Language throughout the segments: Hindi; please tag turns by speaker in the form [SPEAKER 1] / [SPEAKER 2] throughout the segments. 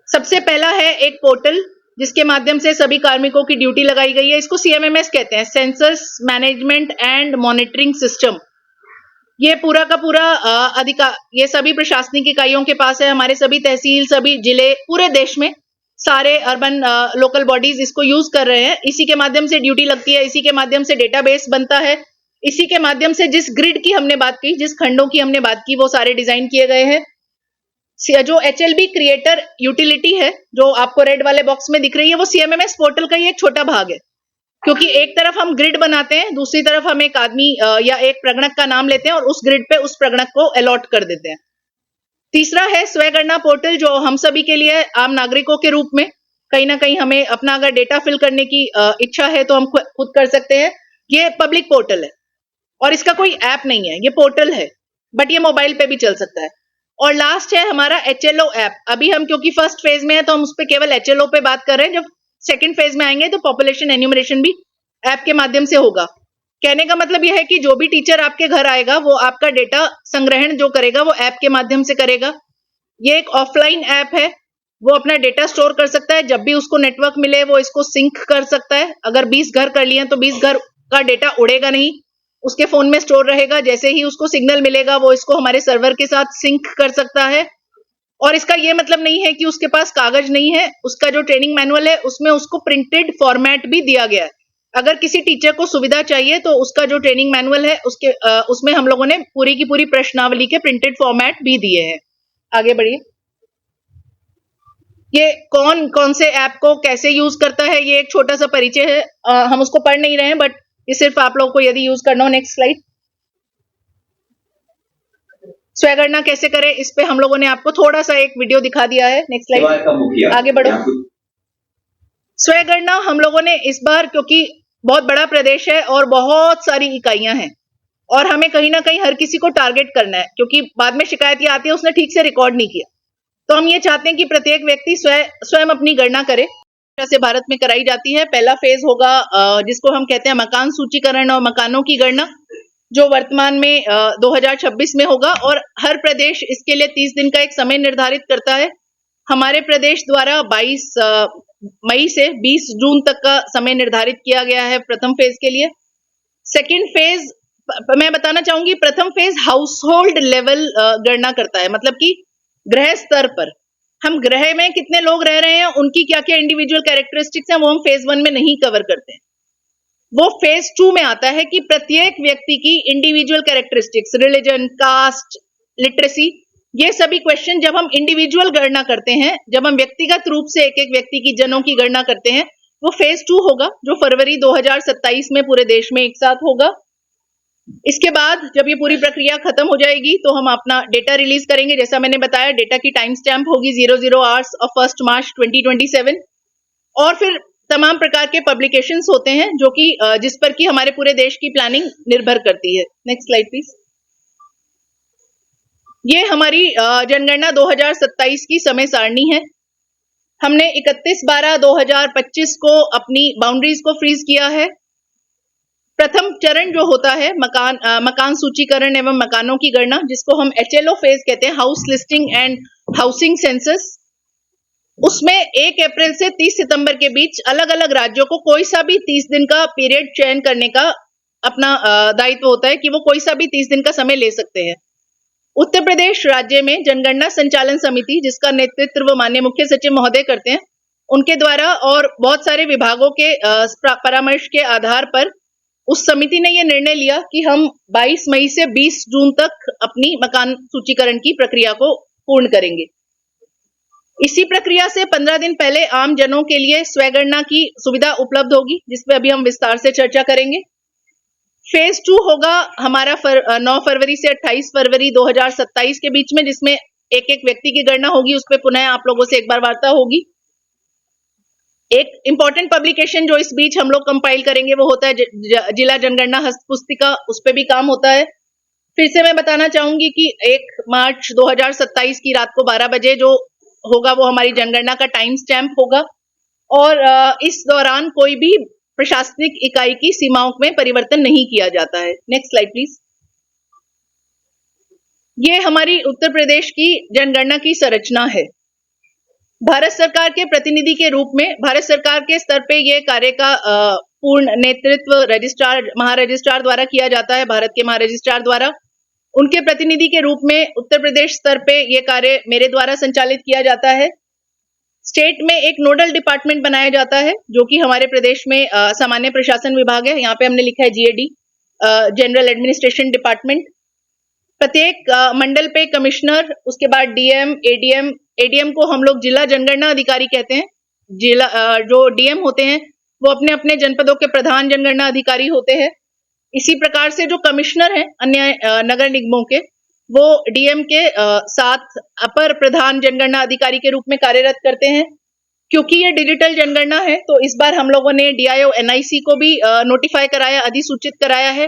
[SPEAKER 1] सबसे पहला है एक पोर्टल जिसके माध्यम से सभी कार्मिकों की ड्यूटी लगाई गई है। इसको सीएमएमएस कहते हैं, census management and monitoring system. ये पूरा का पूरा ये सभी प्रशासनिक इकाइयों के पास है। हमारे सभी तहसील, सभी जिले, पूरे देश में सारे अर्बन लोकल बॉडीज इसको यूज कर रहे हैं। इसी के माध्यम से ड्यूटी लगती है, इसी के माध्यम से डेटाबेस बनता है, इसी के माध्यम से जिस ग्रिड की हमने बात की, जिस खंडों की हमने बात की, वो सारे डिजाइन किए गए हैं। जो एचएलबी क्रिएटर यूटिलिटी है जो आपको रेड वाले बॉक्स में दिख रही है, वो सीएमएमएस पोर्टल का ही एक छोटा भाग है। क्योंकि एक तरफ हम ग्रिड बनाते हैं, दूसरी तरफ हम एक आदमी या एक प्रगणक का नाम लेते हैं और उस ग्रिड पे उस प्रगणक को अलॉट कर देते हैं। तीसरा है स्वयगणना पोर्टल, जो हम सभी के लिए आम नागरिकों के रूप में कहीं ना कहीं हमें अपना अगर डेटा फिल करने की इच्छा है तो हम खुद कर सकते हैं। ये पब्लिक पोर्टल है और इसका कोई ऐप नहीं है, ये पोर्टल है, बट ये मोबाइल पे भी चल सकता है। और लास्ट है हमारा एचएलओ ऐप। अभी हम क्योंकि फर्स्ट फेज में है तो हम उस पर केवल एचएलओ पे बात कर रहे हैं। जब सेकंड फेज में आएंगे तो पॉपुलेशन एन्यूमरेशन भी ऐप के माध्यम से होगा। कहने का मतलब यह है कि जो भी टीचर आपके घर आएगा वो आपका डेटा संग्रहण जो करेगा वो ऐप के माध्यम से करेगा। ये एक ऑफलाइन ऐप है, वो अपना डेटा स्टोर कर सकता है, जब भी उसको नेटवर्क मिले वो इसको सिंक कर सकता है। अगर 20 घर कर लिए तो 20 घर का डेटा उड़ेगा नहीं, उसके फोन में स्टोर रहेगा। जैसे ही उसको सिग्नल मिलेगा वो इसको हमारे सर्वर के साथ सिंक कर सकता है। और इसका ये मतलब नहीं है कि उसके पास कागज नहीं है, उसका जो ट्रेनिंग मैनुअल है उसमें उसको प्रिंटेड फॉर्मेट भी दिया गया है। अगर किसी टीचर को सुविधा चाहिए तो उसका जो ट्रेनिंग मैनुअल है उसमें हम लोगों ने पूरी की पूरी प्रश्नावली के प्रिंटेड फॉर्मेट भी दिए हैं। आगे बढ़िए। ये कौन कौन से ऐप को कैसे यूज करता है, ये एक छोटा सा परिचय है। हम उसको पढ़ नहीं रहे हैं, बट ये सिर्फ आप लोगों को यदि यूज करना हो। Next slide. स्वयगणना कैसे करें, इस पे हम लोगों ने आपको थोड़ा सा एक वीडियो दिखा दिया है। नेक्स्ट स्लाइड, आगे बढ़ो। स्वयगणना हम लोगों ने इस बार, क्योंकि बहुत बड़ा प्रदेश है और बहुत सारी इकाइयां हैं और हमें कहीं ना कहीं हर किसी को टारगेट करना है, क्योंकि बाद में शिकायत ये आती है उसने ठीक से रिकॉर्ड नहीं किया। तो हम ये चाहते हैं कि प्रत्येक व्यक्ति स्वयं अपनी गणना करे। से भारत में कराई जाती है। पहला फेज होगा जिसको हम कहते हैं मकान सूचीकरण और मकानों की गणना, जो वर्तमान में 2026 में होगा और हर प्रदेश इसके लिए 30 दिन का एक समय निर्धारित करता है। हमारे प्रदेश द्वारा 22 मई से 20 जून तक का समय निर्धारित किया गया है प्रथम फेज के लिए। सेकंड फेज मैं बताना चाहूंगी, प्रथम फेज हाउस होल्ड लेवल गणना करता है, मतलब कि गृह स्तर पर हम गृह में कितने लोग रह रहे हैं, उनकी क्या क्या इंडिविजुअल कैरेक्टरिस्टिक्स हैं, वो हम फेज 1 में नहीं कवर करते हैं। वो फेज 2 में आता है कि प्रत्येक व्यक्ति की individual characteristics, religion, caste, literacy, ये सभी क्वेश्चन जब हम इंडिविजुअल गणना करते हैं, जब हम व्यक्तिगत रूप से एक एक व्यक्ति की जनों की गणना करते हैं, वो फेज 2 होगा, जो फरवरी 2027 में पूरे देश में एक साथ होगा। इसके बाद जब ये पूरी प्रक्रिया खत्म हो जाएगी तो हम अपना डेटा रिलीज करेंगे। जैसा मैंने बताया, डेटा की टाइम स्टैम्प होगी 00 आवर्स ऑफ 1 मार्च 2027। और फिर तमाम प्रकार के पब्लिकेशंस होते हैं जो कि जिस पर कि हमारे पूरे देश की प्लानिंग निर्भर करती है। Next slide please. ये हमारी जनगणना 2027 की समय सारणी है। हमने 31/12/2025 को अपनी बाउंड्रीज को फ्रीज किया है। प्रथम चरण जो होता है मकान सूचीकरण एवं मकानों की गणना, जिसको हम एचएलओ फेज कहते हैं, house listing and housing census, उसमें 1 अप्रैल से 30 सितंबर के बीच अलग अलग राज्यों को कोई सा भी 30 दिन का पीरियड चयन करने का अपना दायित्व होता है कि वो कोई सा भी 30 दिन का समय ले सकते हैं। उत्तर प्रदेश राज्य में जनगणना संचालन समिति, जिसका नेतृत्व माननीय मुख्य सचिव महोदय करते हैं, उनके द्वारा और बहुत सारे विभागों के परामर्श के आधार पर उस समिति ने यह निर्णय लिया कि हम 22 मई से 20 जून तक अपनी मकान सूचीकरण की प्रक्रिया को पूर्ण करेंगे। इसी प्रक्रिया से 15 दिन पहले आम जनों के लिए स्वयगणना की सुविधा उपलब्ध होगी, जिसपे अभी हम विस्तार से चर्चा करेंगे। फेज 2 होगा हमारा 9 फरवरी से 28 फरवरी 2027 के बीच में, जिसमें एक एक व्यक्ति की गणना होगी। उस पर पुनः आप लोगों से एक बार वार्ता होगी। एक इंपॉर्टेंट पब्लिकेशन जो इस बीच हम लोग कंपाइल करेंगे वो होता है जिला जनगणना हस्तपुस्तिका, उस पर भी काम होता है। फिर से मैं बताना चाहूंगी कि 1 मार्च 2027 की रात को 12 बजे जो होगा वो हमारी जनगणना का टाइम स्टैम्प होगा और इस दौरान कोई भी प्रशासनिक इकाई की सीमाओं में परिवर्तन नहीं किया जाता है। Next slide please. ये हमारी उत्तर प्रदेश की जनगणना की संरचना है। भारत सरकार के प्रतिनिधि के रूप में भारत सरकार के स्तर पे ये कार्य का पूर्ण नेतृत्व रजिस्ट्रार, महारजिस्ट्रार द्वारा किया जाता है, भारत के महारजिस्ट्रार द्वारा। उनके प्रतिनिधि के रूप में उत्तर प्रदेश स्तर पे ये कार्य मेरे द्वारा संचालित किया जाता है। स्टेट में एक नोडल डिपार्टमेंट बनाया जाता है, जो कि हमारे प्रदेश में सामान्य प्रशासन विभाग है। यहाँ पे हमने लिखा है जीएडी, जनरल एडमिनिस्ट्रेशन डिपार्टमेंट। प्रत्येक मंडल पे कमिश्नर, उसके बाद डीएम, एडीएम, एडीएम को हम लोग जिला जनगणना अधिकारी कहते हैं। जिला जो डीएम होते हैं वो अपने अपने जनपदों के प्रधान जनगणना अधिकारी होते हैं। इसी प्रकार से जो कमिश्नर हैं अन्य नगर निगमों के, वो डीएम के साथ अपर प्रधान जनगणना अधिकारी के रूप में कार्यरत करते हैं। क्योंकि ये डिजिटल जनगणना है तो इस बार हम लोगों ने डीआईओ एनआईसी को भी नोटिफाई कराया, अधिसूचित कराया है।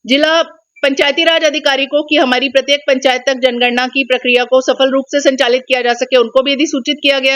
[SPEAKER 1] जिला पंचायती राज अधिकारी को कि हमारी प्रत्येक पंचायत तक जनगणना की प्रक्रिया को सफल रूप से संचालित किया जा सके, उनको भी अधिसूचित किया गया।